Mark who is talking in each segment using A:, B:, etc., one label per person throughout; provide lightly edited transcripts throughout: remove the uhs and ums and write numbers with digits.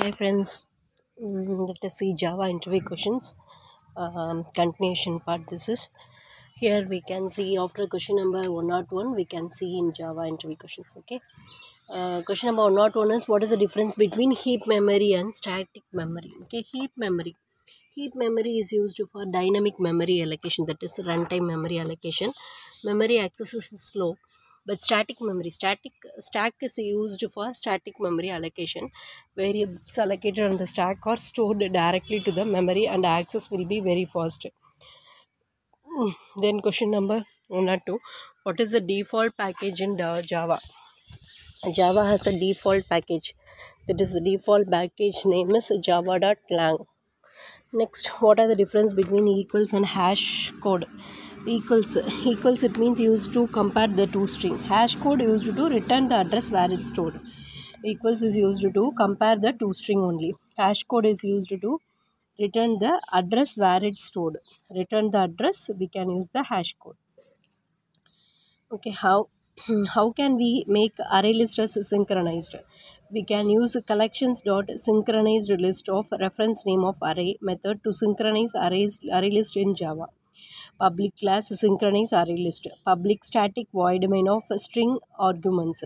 A: Hi friends, let us see Java interview questions. Continuation part. This is here we can see after question number 101 we can see in Java interview questions. Okay. Question number 101 is what is the difference between heap memory and static memory? Okay, heap memory. Heap memory is used for dynamic memory allocation, that is runtime memory allocation. Memory access is slow, but static stack is used for static memory allocation. Variables allocated on the stack are stored directly to the memory and access will be very fast. Then question number 102, what is the default package in Java? Java has a default package, that is the default package name is java.lang. Next, what are the difference between equals and hash code? Equals it means used to compare the two string. Hash code used to return the address where it's stored. Equals is used to compare the two string only. Hash code is used to return the address where it's stored. Return the address, we can use the hash code. Okay, how can we make array list as synchronized? We can use collections dot synchronized list of reference name of array method to synchronize array list in Java. Public class synchronize array list. Public static void main of string arguments.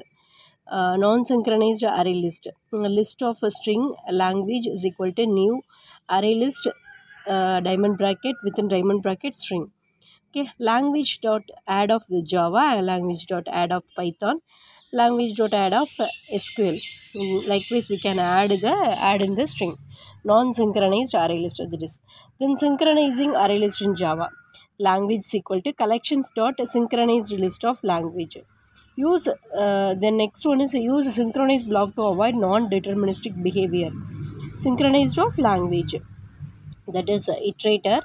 A: Non-synchronized array list. List of string language is equal to new array list diamond bracket within diamond bracket string. Okay, language dot add of Java, language dot add of Python, language dot add of SQL. Likewise, we can add in the string. Non-synchronized array list, that is. Then synchronizing array list in Java. Language is equal to collections dot synchronized list of language. Use the next one is use synchronized block to avoid non-deterministic behavior. Synchronized of language, that is iterator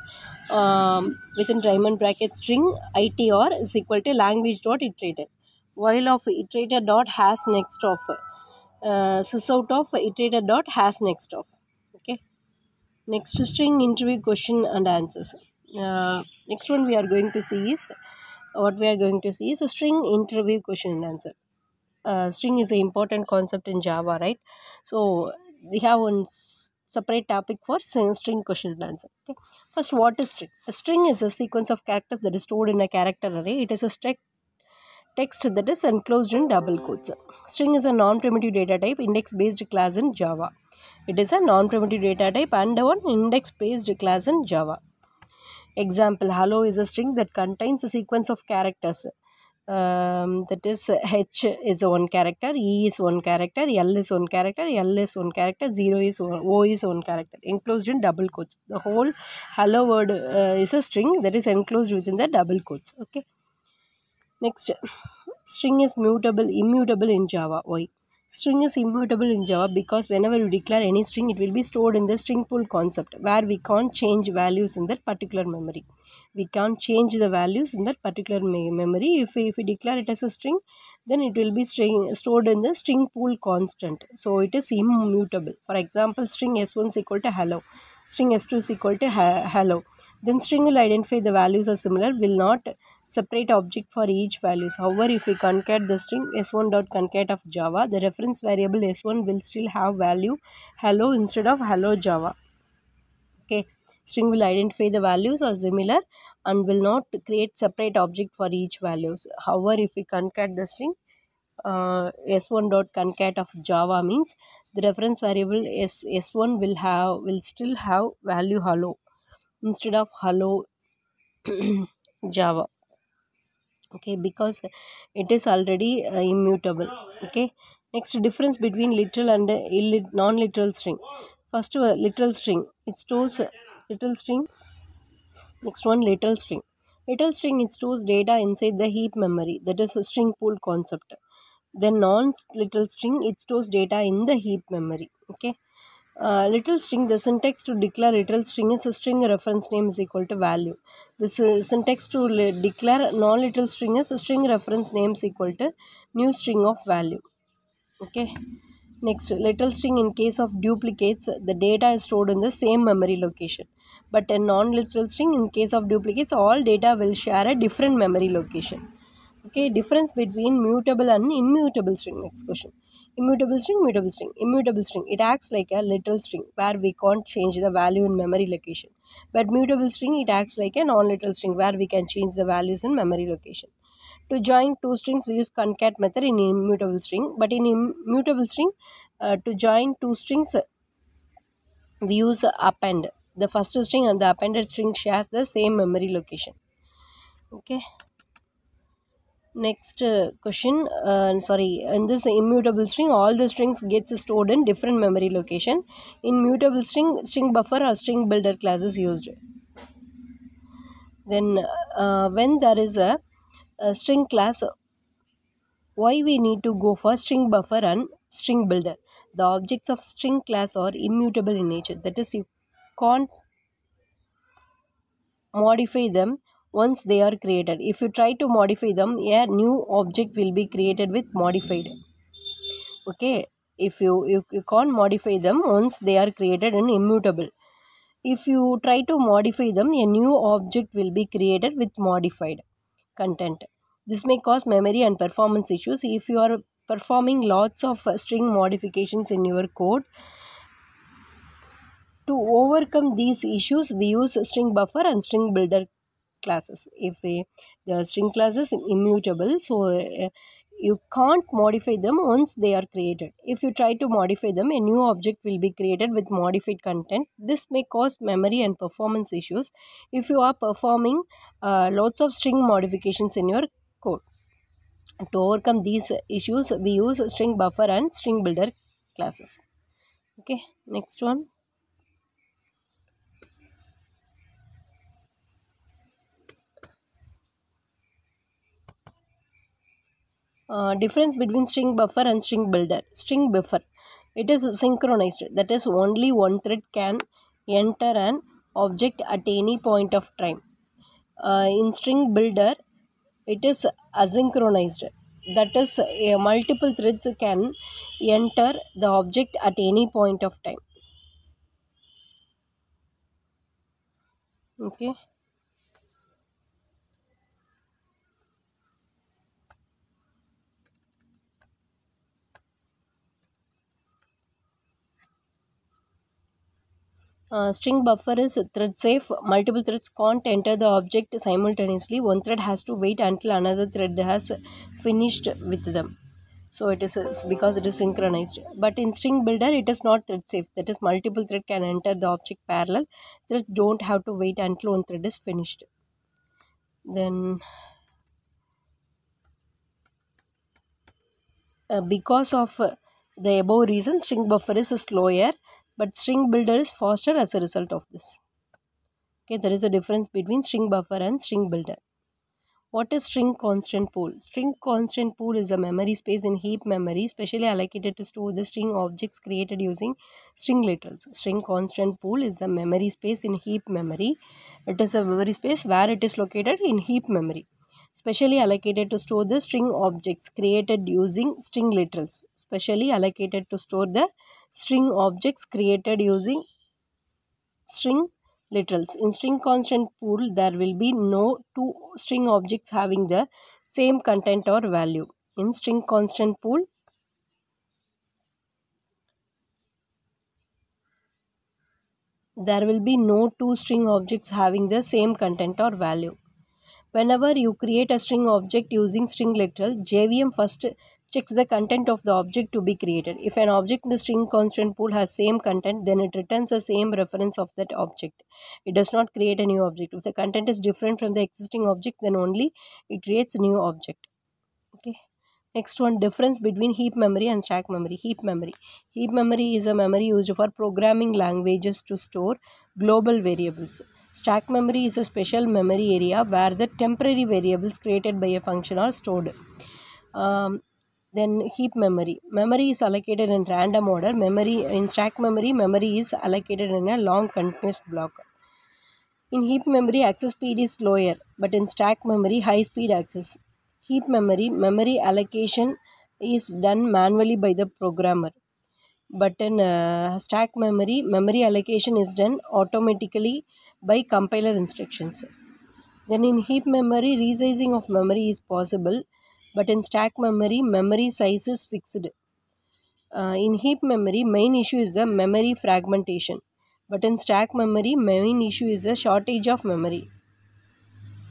A: within diamond bracket string itr is equal to language dot iterator. While of iterator dot has next of sysout of iterator dot has next of. Okay. Next, string interview question and answers. Next one we are going to see is a string interview question and answer. String is an important concept in Java, right? So we have one separate topic for string question and answer. Okay. First, what is string? A string is a sequence of characters that is stored in a character array. It is a text that is enclosed in double quotes. String is a non-primitive data type, index-based class in Java. It is a non-primitive data type and one index-based class in Java. Example, hello is a string that contains a sequence of characters. That is H is one character, E is one character, L is one character, L is one character, 0 is one, O is one character, enclosed in double quotes. The whole hello word is a string that is enclosed within the double quotes. Okay. Next, string is immutable in Java. Why? String is immutable in Java because whenever you declare any string, it will be stored in the string pool concept where we can't change values in that particular memory. We can't change the values in that particular memory. If we declare it as a string, then it will be stored in the string pool constant. So it is immutable. For example, string s1 is equal to hello. String s2 is equal to hello. Then string will identify the values are similar, will not separate object for each values. However, if we concat the string s1.concat of Java, the reference variable s1 will still have value hello instead of hello Java. Okay, string will identify the values are similar and will not create separate object for each values. However, if we concat the string s1.concat of Java means the reference variable s1 will still have value hello instead of hello Java. Okay, because it is already immutable. Okay. Next, difference between literal and non-literal string. First, literal string, it stores literal string. Next one, literal string. Literal string, it stores data inside the heap memory, that is a string pool concept. Then non-literal string, it stores data in the heap memory. Okay. Literal string, the syntax to declare literal string is a string reference name is equal to value. This syntax to declare non-literal string is a string reference name is equal to new string of value. Okay. Next, literal string, in case of duplicates, the data is stored in the same memory location. But a non-literal string, in case of duplicates, all data will share a different memory location. Okay, difference between mutable and immutable string. Next question. Immutable string, mutable string. Immutable string, it acts like a literal string where we can't change the value in memory location. But mutable string, it acts like a non-literal string where we can change the values in memory location. To join two strings, we use concat method in immutable string. But in immutable string, to join two strings, we use append. The first string and the appended string shares the same memory location. Okay. Next question, sorry, in this immutable string, all the strings gets stored in different memory location. In mutable string, string buffer or string builder class is used. Then when there is a string class, why we need to go for string buffer and string builder? The objects of string class are immutable in nature. That is, you can't modify them once they are created. If you try to modify them, a new object will be created with modified. Okay, if you can't modify them once they are created and immutable. If you try to modify them, a new object will be created with modified content. This may cause memory and performance issues. If you are performing lots of string modifications in your code, to overcome these issues, we use string buffer and string builder classes. If the string class is immutable, so you can't modify them once they are created. If you try to modify them, a new object will be created with modified content. This may cause memory and performance issues if you are performing lots of string modifications in your code. To overcome these issues, we use string buffer and string builder classes. Okay, next one. Difference between string buffer and string builder. String buffer, it is synchronized, that is only one thread can enter an object at any point of time. In string builder, it is asynchronized, that is multiple threads can enter the object at any point of time. Okay. String buffer is thread safe. Multiple threads can't enter the object simultaneously. One thread has to wait until another thread has finished with them. So it is because it is synchronized. But in string builder, it is not thread safe. That is, multiple thread can enter the object parallel. Threads don't have to wait until one thread is finished. Then because of the above reason, string buffer is slower, but string builder is faster as a result of this. Okay, there is a difference between string buffer and string builder. What is string constant pool? String constant pool is a memory space in heap memory specially allocated to store the string objects created using string literals. String constant pool is the memory space in heap memory. It is a memory space where it is located in heap memory, specially allocated to store the string objects created using string literals. Specially allocated to store the string objects created using string literals. In string constant pool, there will be no two string objects having the same content or value. In string constant pool, there will be no two string objects having the same content or value. Whenever you create a string object using string literal, JVM first checks the content of the object to be created. If an object in the string constant pool has same content, then it returns the same reference of that object. It does not create a new object. If the content is different from the existing object, then only it creates a new object. Okay. Next one, difference between heap memory and stack memory. Heap memory. Heap memory is a memory used for programming languages to store global variables. Stack memory is a special memory area where the temporary variables created by a function are stored. Then heap memory. Memory is allocated in random order. Memory in stack memory, memory is allocated in a long continuous block. In heap memory, access speed is slower, but in stack memory, high speed access. Heap memory, memory allocation is done manually by the programmer. But in stack memory, memory allocation is done automatically by compiler instructions. Then in heap memory, resizing of memory is possible, but in stack memory, memory size is fixed. In heap memory, main issue is the memory fragmentation, but in stack memory, main issue is the shortage of memory.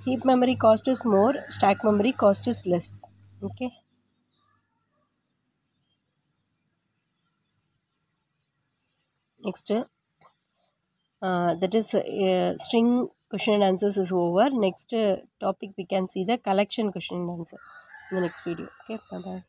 A: Heap memory cost is more, stack memory cost is less. Okay. Next, that is string question and answers is over. Next topic we can see the collection question and answer in the next video. Okay, bye bye.